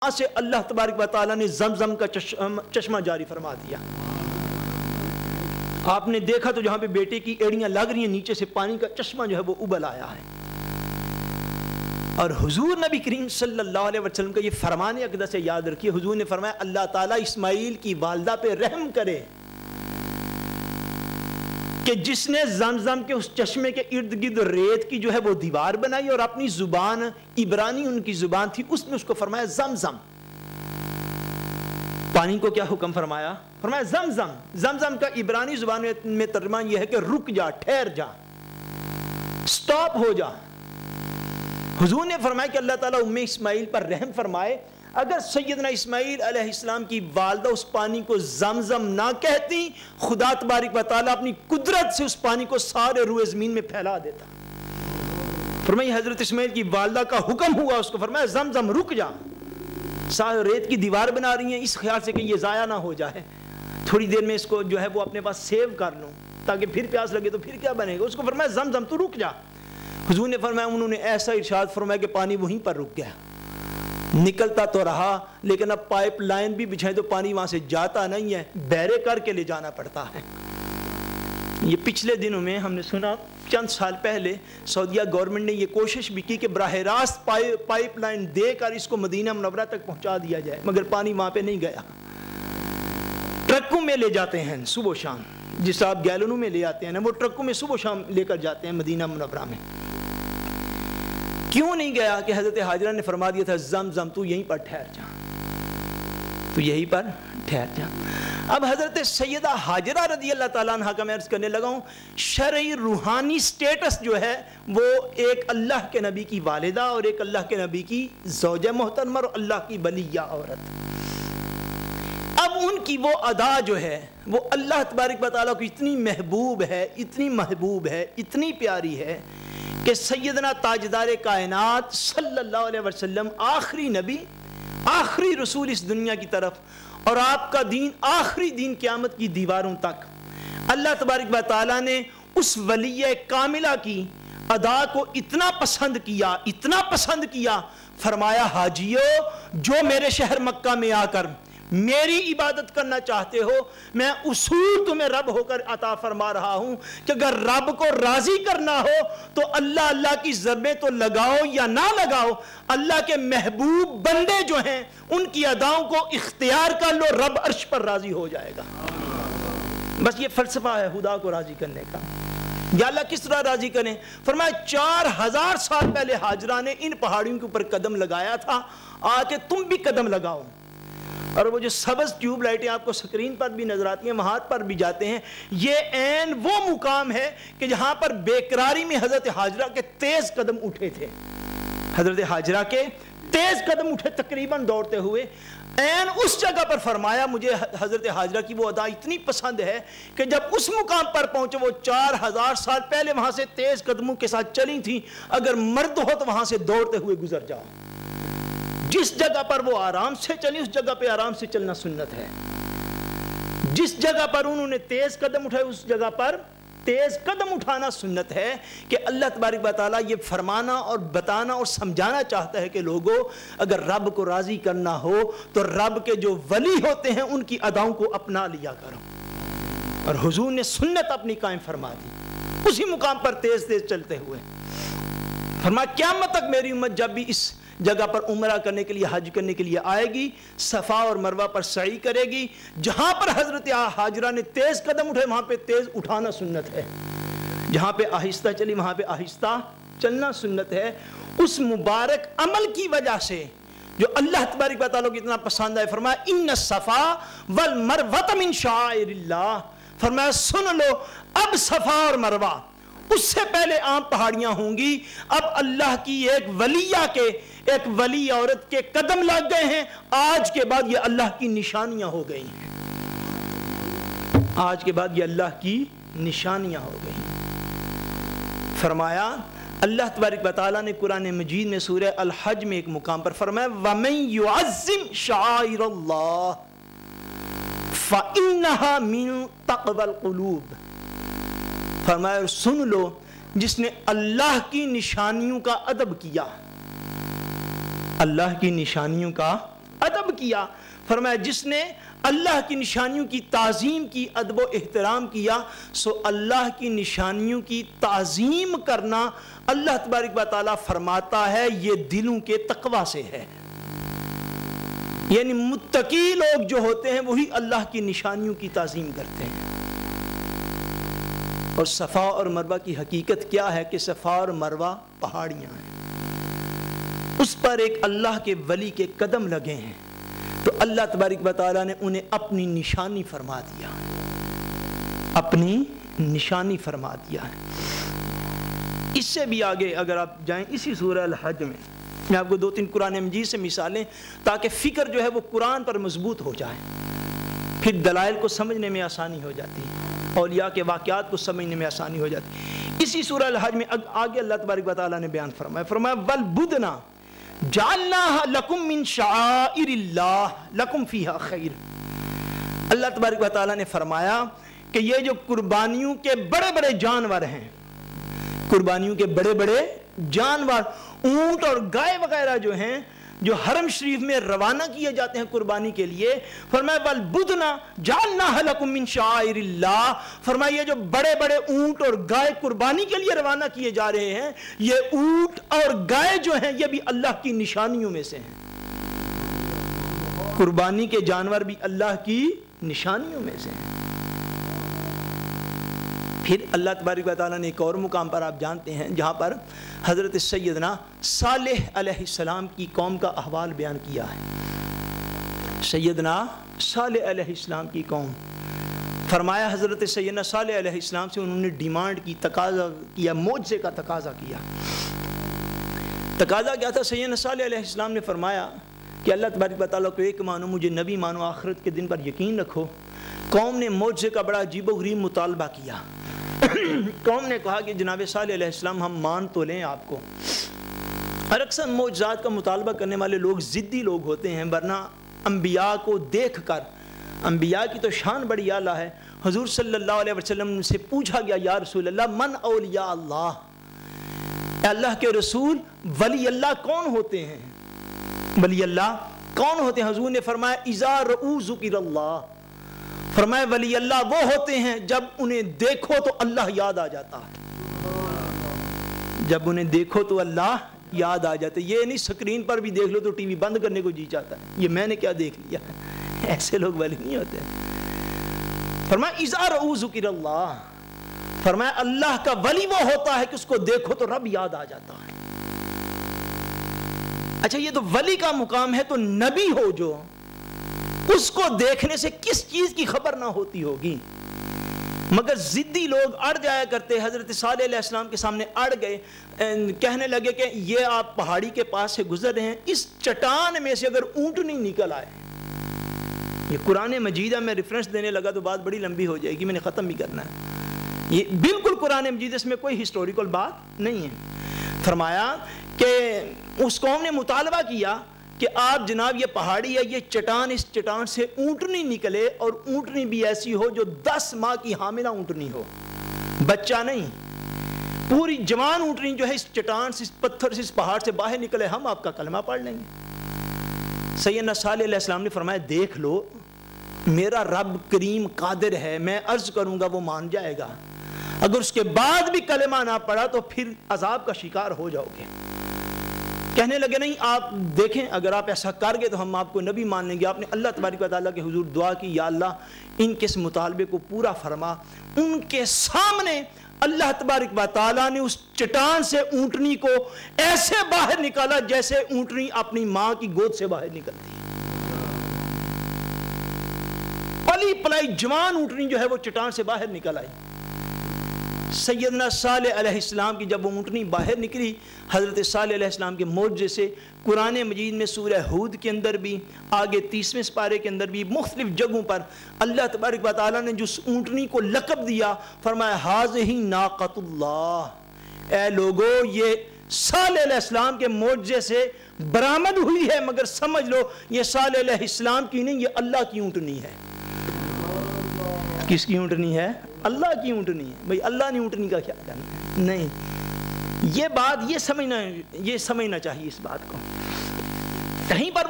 سے اللہ تبارک و تعالیٰ نے زمزم کا چشمہ جاری فرما دیا. آپ نے دیکھا تو جہاں پہ بیٹے کی ایڑیاں لگ رہی ہیں نیچے سے پانی کا چشمہ جو ہے وہ ابل آیا ہے. اور حضور نبی کریم صلی اللہ علیہ وسلم کا یہ فرمان اقدس سے یاد رکھیے. حضور نے فرمایا اللہ تعالیٰ اسماعیل کی والدہ پہ رحم کرے کہ جس نے زمزم کے اس چشمے کے ارد گرد ریت کی جو ہے وہ دیوار بنائی اور اپنی زبان عبرانی ان کی زبان تھی اس میں اس کو فرمایا زمزم. پانی کو کیا حکم فرمایا؟ فرمایا زمزم. زمزم کا عبرانی زبان میں ترجمہ یہ ہے کہ رک جا، ٹھہر جا، سٹاپ ہو جا. حضور نے فرمایا کہ اللہ تعالیٰ ام اسماعیل پر رحم فرمائے. اگر سیدنا اسماعیل علیہ السلام کی والدہ اس پانی کو زمزم نہ کہتی، خدا تبارک و تعالیٰ اپنی قدرت سے اس پانی کو سارے روئے زمین میں پھیلا دیتا. فرمایا حضرت اسماعیل کی والدہ کا حکم ہوا اس کو، فرمایا زمزم رک جا. سارے ریت کی دیوار بنا رہی ہیں اس خیال سے کہ یہ ضائع نہ ہو جائے، تھوڑی دیر میں اس کو جو ہے وہ اپنے پاس سیو کر لوں تاکہ پھر پیاس لگے تو پھر کیا بنے گا. اس کو فرمایا زمزم تو رک جا. حضور نے فرمایا انہوں نے ایسا ارشاد فرمایا کہ پانی وہیں پر رک گیا. نکلتا تو رہا لیکن اب پائپ لائن بھی بچھائیں تو پانی وہاں سے جاتا نہیں ہے، بہرے کر کے لے جانا پڑتا ہے. یہ پچھلے دنوں میں ہم نے سنا چند سال پہلے سعودیہ گورنمنٹ نے یہ کوشش بھی کی کہ براہ راست پائپ لائن دے کر اس کو مدینہ منورہ تک پہنچا دیا جائے، مگر پانی وہاں پہ نہیں گیا. ٹرکوں میں لے جاتے ہیں صبح و شام، جس آپ گیلنوں میں لے آتے ہیں نا وہ ٹرکوں میں صبح و شام لے کر جاتے ہیں مدینہ منورہ میں. کیوں نہیں گیا؟ کہ حضرت حاجرہ نے فرما دیا تھا زمزم تو یہیں پر ٹھہر جا، تو یہیں پر ٹھہر جا. اب حضرت سیدہ حاجرہ رضی اللہ تعالیٰ عنہ کا میں عرض کرنے لگا ہوں، شرعی روحانی سٹیٹس جو ہے وہ ایک اللہ کے نبی کی والدہ اور ایک اللہ کے نبی کی زوجہ محترمہ اور اللہ کی ولیہ عورت. اب ان کی وہ ادا جو ہے وہ اللہ تبارک و تعالیٰ کو اتنی محبوب ہے، اتنی محبوب ہے، اتنی پیاری ہے کہ سیدنا تاجدار کائنات صلی اللہ علیہ وسلم آخری نبی، آخری رسول اس دنیا کی طرف، اور آپ کا دین آخری دین قیامت کی دیواروں تک، اللہ تبارک و تعالیٰ نے اس ولیہ کاملہ کی ادا کو اتنا پسند کیا، اتنا پسند کیا، فرمایا حاجیو جو میرے شہر مکہ میں آ کر میری عبادت کرنا چاہتے ہو، میں اصول تمہیں رب ہو کر عطا فرما رہا ہوں کہ اگر رب کو راضی کرنا ہو تو اللہ اللہ کی ضربیں تو لگاؤ یا نہ لگاؤ، اللہ کے محبوب بندے جو ہیں ان کی اداؤں کو اختیار کر لو، رب عرش پر راضی ہو جائے گا. بس یہ فلسفہ ہے خدا کو راضی کرنے کا. یا اللہ کس طرح راضی کریں؟ فرمایا 4000 سال پہلے حاجرہ نے ان پہاڑیوں کے اوپر قدم لگایا تھا، آ کے تم بھی قدم لگاؤ. اور وہ جو سبز ٹیوب لائٹیں آپ کو سکرین پر بھی نظر آتی ہیں، وہاں پر بھی جاتے ہیں، یہ عین وہ مقام ہے کہ جہاں پر بے قراری میں حضرت حاجرہ کے تیز قدم اٹھے تھے. حضرت حاجرہ کے تیز قدم اٹھے تقریباً دوڑتے ہوئے، عین اس جگہ پر فرمایا مجھے حضرت حاجرہ کی وہ ادا اتنی پسند ہے کہ جب اس مقام پر پہنچے وہ 4000 سال پہلے وہاں سے تیز قدموں کے ساتھ چلی تھیں، اگر مرد ہو تو وہاں سے دوڑتے ہوئے گزر جاؤ. جس جگہ پر وہ آرام سے چلی اس جگہ پہ آرام سے چلنا سنت ہے. جس جگہ پر انہوں نے تیز قدم اٹھائے اس جگہ پر تیز قدم اٹھانا سنت ہے. کہ اللہ تبارک و تعالیٰ یہ فرمانا اور بتانا اور سمجھانا چاہتا ہے کہ لوگوں اگر رب کو راضی کرنا ہو تو رب کے جو ولی ہوتے ہیں ان کی اداؤں کو اپنا لیا کرو. اور حضور نے سنت اپنی قائم فرما دی اسی مقام پر تیز تیز چلتے ہوئے. فرمایا قیامت تک میری امت جب بھی اس جگہ پر عمرہ کرنے کے لیے حج کرنے کے لیے آئے گی، صفا اور مروہ پر سعی کرے گی. جہاں پر حضرت حاجرہ نے تیز قدم اٹھے وہاں پہ تیز اٹھانا سنت ہے، جہاں پہ آہستہ چلی وہاں پہ آہستہ چلنا سنت ہے. اس مبارک عمل کی وجہ سے جو اللہ تبارک و تعالیٰ کو اتنا پسند ہے، فرمایا ان الصفا والمروہ من شعائر اللہ. فرمایا سن لو اب صفا اور مروہ، اس سے پہلے عام پہاڑیاں ہوں گی، اب اللہ کی ایک ولیہ کے ایک ولی عورت کے قدم لگ گئے ہیں. آج کے بعد یہ اللہ کی نشانیاں ہو گئی ہیں، آج کے بعد یہ اللہ کی نشانیاں ہو گئی ہیں. فرمایا اللہ تبارک و تعالیٰ نے قرآن مجید میں سورہ الحج میں ایک مقام پر فرمایا وَمَن يُعَظِّمْ شَعَائِرَ اللَّهِ فَإِنَّهَا مِن تَقْوَى الْقُلُوبِ. فرمایا سن لو جس نے اللہ کی نشانیوں کا ادب کیا، اللہ کی نشانیوں کا ادب کیا. فرمایا جس نے اللہ کی نشانیوں کی تعظیم کی، ادب و احترام کیا، سو اللہ کی نشانیوں کی تعظیم کرنا اللہ تبارک و تعالیٰ فرماتا ہے یہ دلوں کے تقوی سے ہے. یعنی متقی لوگ جو ہوتے ہیں وہی اللہ کی نشانیوں کی تعظیم کرتے ہیں. اور صفا اور مروہ کی حقیقت کیا ہے کہ صفا اور مروہ پہاڑیاں ہیں، اس پر ایک اللہ کے ولی کے قدم لگے ہیں، تو اللہ تبارک و تعالیٰ نے انہیں اپنی نشانی فرما دیا، اپنی نشانی فرما دیا ہے. اس سے بھی آگے اگر آپ جائیں اسی سورہ الحج میں آپ کو 2-3 قرآن مجید سے مثالیں تاکہ فکر جو ہے وہ قرآن پر مضبوط ہو جائے، پھر دلائل کو سمجھنے میں آسانی ہو جاتی ہے، اولیاء کے واقعات کو سمجھنے میں آسانی ہو جاتی ہے. اسی سورہ الحج میں آگے اللہ تبارک و تعالیٰ نے بیان فرمایا وَالْبُدْنَا جَعَلْنَاهَا لَكُم مِّن شَعَائِرِ اللَّهِ لَكُم فِيهَا خَيْرٌ. اللہ تبارک و تعالیٰ نے فرمایا کہ یہ جو قربانیوں کے بڑے بڑے جانور ہیں، قربانیوں کے بڑے بڑے جانور، اونٹ اور گائے وغیرہ جو ہیں، جو حرم شریف میں روانہ کیے جاتے ہیں قربانی کے لیے، فرمایا وَالْبُدْنَا جَعَلْنَاهَا لَكُم مِّن شَعَائِرِ اللَّهِ. فرمایا یہ جو بڑے بڑے اونٹ اور گائے قربانی کے لیے روانہ کیے جا رہے ہیں، یہ اونٹ اور گائے جو ہیں یہ بھی اللہ کی نشانیوں میں سے ہیں. قربانی کے جانور بھی اللہ کی نشانیوں میں سے ہیں. پھر اللہ تبارک و تعالیٰ نے ایک اور مقام پر آپ جانتے ہیں جہاں پر حضرت سیدنا صالح علیہ السلام کی قوم کا احوال بیان کیا ہے. سیدنا صالح علیہ السلام کی قوم، فرمایا حضرت سیدنا صالح علیہ السلام سے انہوں نے ڈیمانڈ کی، تقاضا کیا، معجزے کا تقاضا کیا. تقاضا کیا تھا؟ سیدنا صالح علیہ السلام نے فرمایا کہ اللہ تبارک و تعالیٰ کو ایک مانو، مجھے نبی مانو، آخرت کے دن پر یقین رکھو. قوم نے معجزے کا بڑا عجیب و غریب مطالبہ کیا. قوم نے کہا کہ جناب صالح علیہ السلام ہم مان تو لیں آپ کو، اور اکثر معجزات کا مطالبہ کرنے والے لوگ ضدی لوگ ہوتے ہیں، ورنہ انبیاء کو دیکھ کر، انبیاء کی تو شان بڑی اعلیٰ ہے. حضور صلی اللہ علیہ وسلم سے پوچھا گیا یا رسول اللہ من اولیاء اللہ، اے اللہ کے رسول ولی اللہ کون ہوتے ہیں؟ ولی اللہ کون ہوتے ہیں؟ حضور نے فرمایا اذا رؤوا ذکر اللہ. فرمایا ولی اللہ وہ ہوتے ہیں جب انہیں دیکھو تو اللہ یاد آ جاتا ہے. جب انہیں دیکھو تو اللہ یاد آ جاتا ہے. یہ نہیں سکرین پر بھی دیکھ لو تو ٹی وی بند کرنے کو جی چاہتا ہے، یہ میں نے کیا دیکھ لیا. ایسے لوگ ولی نہیں ہوتے. فرمایا اذا رؤوا ذکر اللہ، فرمایا اللہ کا ولی وہ ہوتا ہے کہ اس کو دیکھو تو رب یاد آ جاتا ہے. اچھا یہ تو ولی کا مقام ہے، تو نبی ہو جو، اس کو دیکھنے سے کس چیز کی خبر نہ ہوتی ہوگی. مگر ضدی لوگ اڑ جایا کرتے. حضرت صالح علیہ السلام کے سامنے اڑ گئے، کہنے لگے کہ یہ آپ پہاڑی کے پاس سے گزر رہے ہیں، اس چٹان میں سے اگر اونٹنی نکل آئے. یہ قرآن مجید میں ریفرنس دینے لگا تو بات بڑی لمبی ہو جائے گی، میں نے ختم بھی کرنا ہے. یہ بالکل قرآن مجید، اس میں کوئی ہسٹوریکل بات نہیں ہے. فرمایا کہ اس قوم نے مطالبہ کیا کہ آپ جناب یہ پہاڑی ہے، یہ چٹان، اس چٹان سے اونٹنی نکلے، اور اونٹنی بھی ایسی ہو جو 10 ماہ کی حاملہ اونٹنی ہو، بچہ نہیں، پوری جوان اونٹنی جو ہے اس چٹان سے، اس پتھر سے، اس پہاڑ سے باہر نکلے، ہم آپ کا کلمہ پڑھ لیں گے. سیدنا صالح علیہ السلام نے فرمایا دیکھ لو، میرا رب کریم قادر ہے، میں عرض کروں گا وہ مان جائے گا. اگر اس کے بعد بھی کلمہ نہ پڑھا تو پھر عذاب کا شکار ہو جاؤ گے. کہنے لگے نہیں آپ دیکھیں، اگر آپ ایسا کر گے تو ہم آپ کو نبی مان لیں گے. آپ نے اللہ تبارک و تعالیٰ کے حضور دعا کی، یا اللہ ان کے اس مطالبے کو پورا فرما. ان کے سامنے اللہ تبارک و تعالیٰ نے اس چٹان سے اونٹنی کو ایسے باہر نکالا جیسے اونٹنی اپنی ماں کی گود سے باہر نکلتی. پلی پلائی جوان اونٹنی جو ہے وہ چٹان سے باہر نکل آئی. سیدنا صالح علیہ السلام کی جب وہ اونٹنی باہر نکلی، حضرت صالح علیہ السلام کے معجزے سے قرآن مجید میں سورہ ہود کے اندر بھی، آگے 30ویں سپارے کے اندر بھی، مختلف جگہوں پر اللہ تبارک و تعالیٰ نے جس اونٹنی کو لقب دیا، فرمایا ھذہ ناقۃ اللہ. اے لوگو یہ صالح علیہ السلام کے معجزے سے برآمد ہوئی ہے، مگر سمجھ لو یہ صالح علیہ السلام کی نہیں، یہ اللہ کی اونٹنی ہے. کس کی اونٹنی ہے؟ اللہ کی اونٹنی ہے. بھئی اللہ نے اونٹنی کا کیا کرنا؟ نہیں، یہ بات یہ سمجھنا چاہیے اس بات کو. کہیں پر وہ